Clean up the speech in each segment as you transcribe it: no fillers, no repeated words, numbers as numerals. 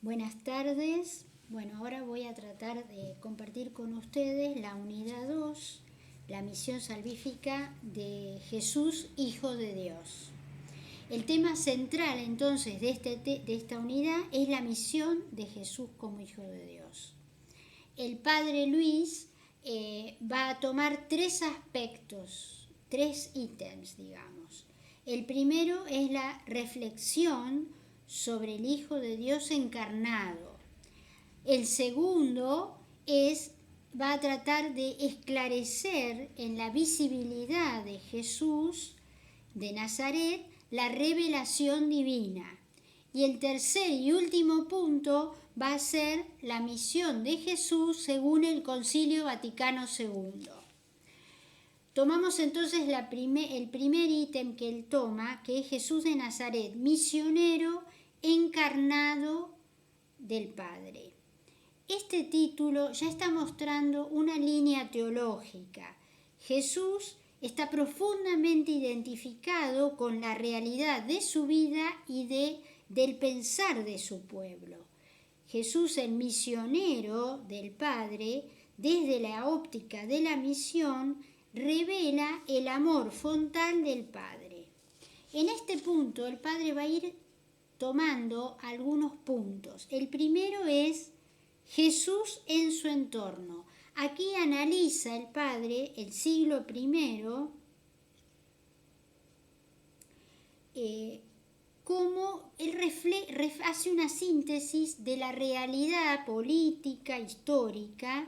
Buenas tardes. Bueno, ahora voy a tratar de compartir con ustedes la unidad 2, la misión salvífica de Jesús, Hijo de Dios. El tema central entonces de esta unidad es la misión de Jesús como Hijo de Dios. El Padre Luis va a tomar tres aspectos, tres ítems, digamos. El primero es la reflexión sobre el Hijo de Dios encarnado. El segundo va a tratar de esclarecer en la visibilidad de Jesús de Nazaret la revelación divina. Y el tercer y último punto va a ser la misión de Jesús según el Concilio Vaticano II. Tomamos entonces el primer ítem que él toma, que es Jesús de Nazaret, misionero encarnado del Padre. Este título ya está mostrando una línea teológica. Jesús está profundamente identificado con la realidad de su vida y del pensar de su pueblo. Jesús, el misionero del Padre, desde la óptica de la misión, revela el amor frontal del Padre. En este punto el Padre va a ir tomando algunos puntos. El primero es Jesús en su entorno. Aquí analiza el Padre el siglo I, cómo él hace una síntesis de la realidad política, histórica,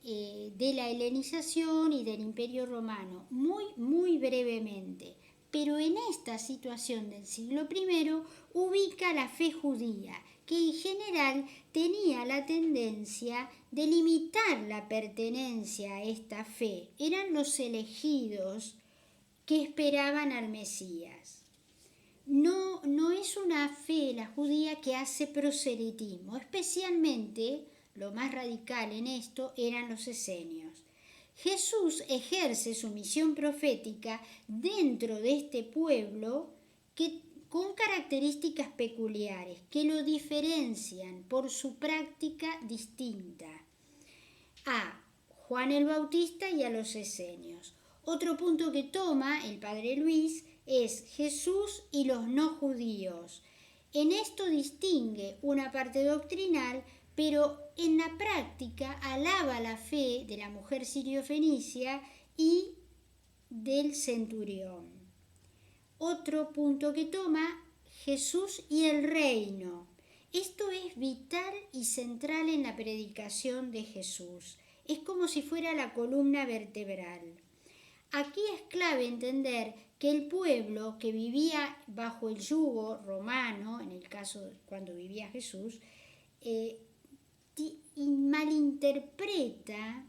de la helenización y del Imperio Romano, muy brevemente. Pero en esta situación del siglo I ubica la fe judía, que en general tenía la tendencia de limitar la pertenencia a esta fe. Eran los elegidos que esperaban al Mesías. No es una fe, la judía, que hace proselitismo. Especialmente, lo más radical en esto eran los esenios. Jesús ejerce su misión profética dentro de este pueblo con características peculiares que lo diferencian por su práctica distinta a Juan el Bautista y a los esenios. Otro punto que toma el Padre Luis es Jesús y los no judíos. En esto distingue una parte doctrinal, pero en la práctica alaba la fe de la mujer sirio-fenicia y del centurión. Otro punto que toma, Jesús y el reino. Esto es vital y central en la predicación de Jesús. Es como si fuera la columna vertebral. Aquí es clave entender que el pueblo que vivía bajo el yugo romano, en el caso de cuando vivía Jesús, malinterpreta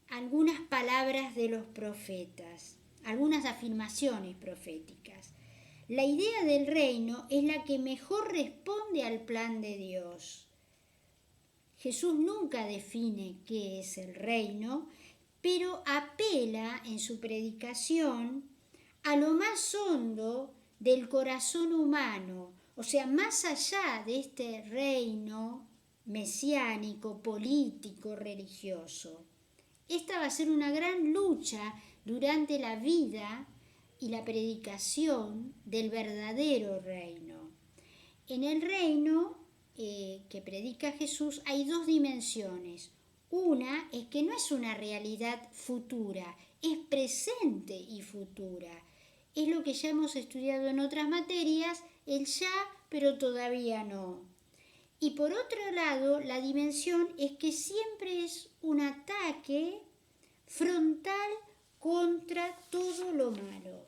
algunas palabras de los profetas, algunas afirmaciones proféticas. La idea del reino es la que mejor responde al plan de Dios. Jesús nunca define qué es el reino, pero apela en su predicación a lo más hondo del corazón humano, o sea, más allá de este reino mesiánico, político, religioso. Esta va a ser una gran lucha durante la vida y la predicación del verdadero reino. En el reino que predica Jesús hay dos dimensiones. Una es que no es una realidad futura, es presente y futura. Es lo que ya hemos estudiado en otras materias, el ya, pero todavía no. Y por otro lado, la dimensión es que siempre es un ataque frontal contra todo lo malo.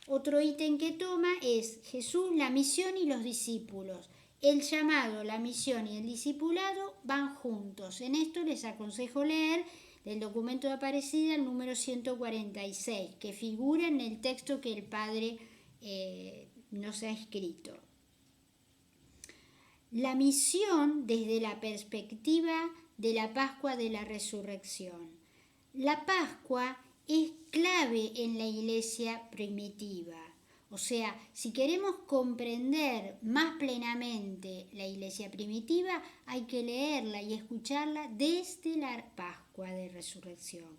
Otro ítem que toma es Jesús, la misión y los discípulos. El llamado, la misión y el discipulado van juntos. En esto les aconsejo leer del documento de Aparecida el número 146, que figura en el texto que el Padre nos ha escrito. La misión desde la perspectiva de la Pascua de la Resurrección. La Pascua es clave en la iglesia primitiva. O sea, si queremos comprender más plenamente la iglesia primitiva, hay que leerla y escucharla desde la Pascua de Resurrección.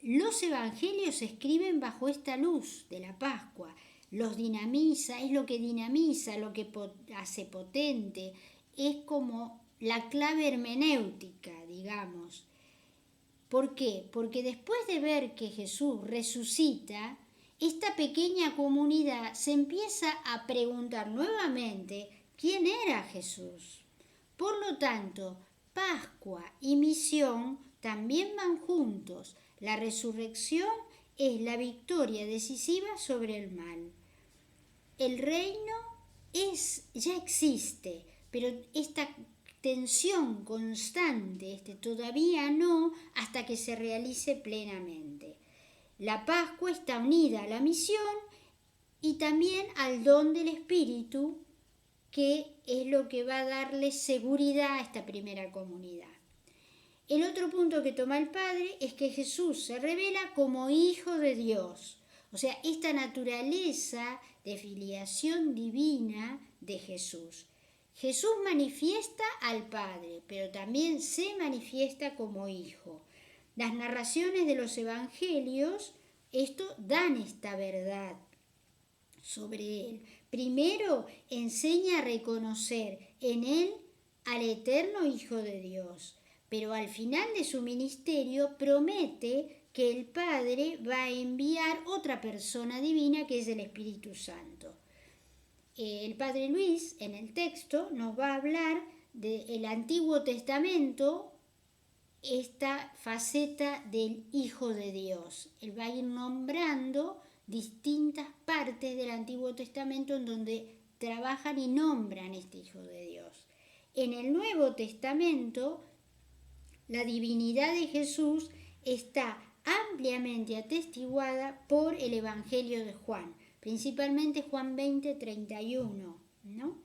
Los evangelios se escriben bajo esta luz de la Pascua. Los dinamiza, es lo que dinamiza, lo que hace potente. Es como la clave hermenéutica, digamos. ¿Por qué? Porque después de ver que Jesús resucita, esta pequeña comunidad se empieza a preguntar nuevamente quién era Jesús. Por lo tanto, Pascua y misión también van juntos. La resurrección es la victoria decisiva sobre el mal. El reino ya existe, pero esta tensión constante, todavía no, hasta que se realice plenamente. La Pascua está unida a la misión y también al don del Espíritu, que es lo que va a darle seguridad a esta primera comunidad. El otro punto que toma el Padre es que Jesús se revela como Hijo de Dios. O sea, esta naturaleza de filiación divina de Jesús. Jesús manifiesta al Padre, pero también se manifiesta como Hijo. Las narraciones de los evangelios, dan esta verdad sobre Él. Primero, enseña a reconocer en Él al eterno Hijo de Dios, pero al final de su ministerio promete que el Padre va a enviar otra persona divina, que es el Espíritu Santo. El Padre Luis, en el texto, nos va a hablar del Antiguo Testamento, esta faceta del Hijo de Dios. Él va a ir nombrando distintas partes del Antiguo Testamento en donde trabajan y nombran este Hijo de Dios. En el Nuevo Testamento, la divinidad de Jesús está ampliamente atestiguada por el Evangelio de Juan, principalmente Juan 20:31, ¿no?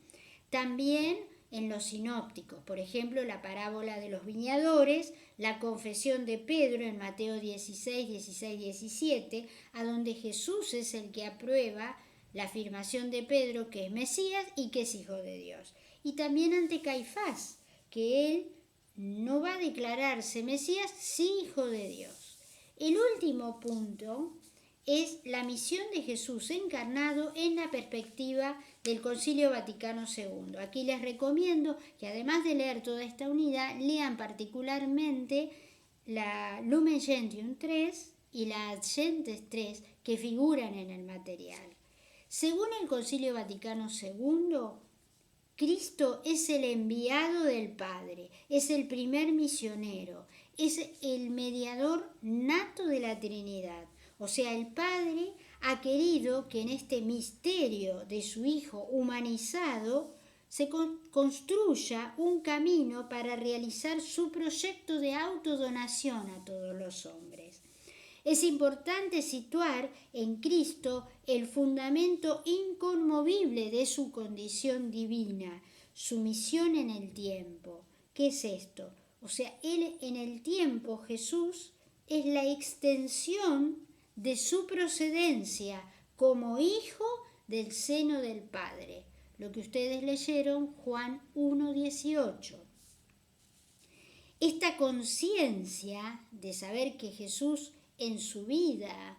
También en los sinópticos, por ejemplo, la parábola de los viñadores, la confesión de Pedro en Mateo 16, 16, 17, a donde Jesús es el que aprueba la afirmación de Pedro que es Mesías y que es Hijo de Dios. Y también ante Caifás, que él no va a declararse Mesías, sí Hijo de Dios. El último punto es la misión de Jesús encarnado en la perspectiva del Concilio Vaticano II. Aquí les recomiendo que además de leer toda esta unidad, lean particularmente la Lumen Gentium 3 y la Ad Gentes 3 que figuran en el material. Según el Concilio Vaticano II, Cristo es el enviado del Padre, es el primer misionero, es el mediador nato de la Trinidad. O sea, el Padre ha querido que en este misterio de su Hijo humanizado se construya un camino para realizar su proyecto de autodonación a todos los hombres. Es importante situar en Cristo el fundamento inconmovible de su condición divina, su misión en el tiempo. ¿Qué es esto? O sea, Él en el tiempo, Jesús, es la extensión de su procedencia como hijo del seno del Padre. Lo que ustedes leyeron, Juan 1:18. Esta conciencia de saber que Jesús en su vida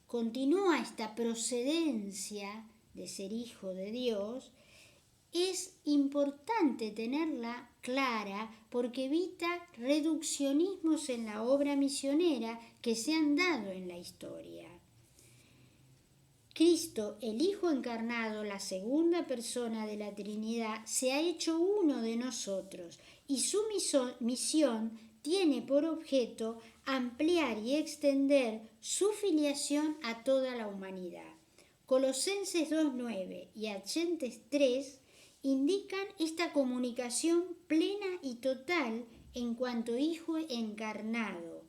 continúa esta procedencia de ser hijo de Dios, es importante tenerla clara porque evita reduccionismos en la obra misionera que se han dado en la historia. Cristo, el Hijo encarnado, la segunda persona de la Trinidad, se ha hecho uno de nosotros y su misión tiene por objeto ampliar y extender su filiación a toda la humanidad. Colosenses 2:9 y Ad Gentes 3 indican esta comunicación plena y total en cuanto Hijo encarnado.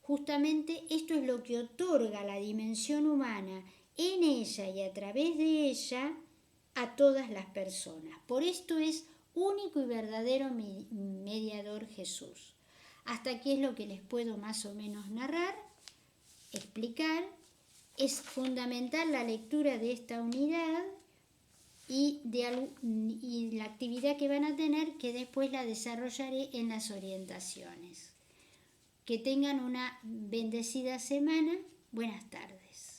Justamente esto es lo que otorga la dimensión humana en ella y a través de ella a todas las personas. Por esto es único y verdadero mediador Jesús. Hasta aquí es lo que les puedo más o menos narrar, explicar. es fundamental la lectura de esta unidad y la actividad que van a tener, que después la desarrollaré en las orientaciones. Que tengan una bendecida semana. Buenas tardes.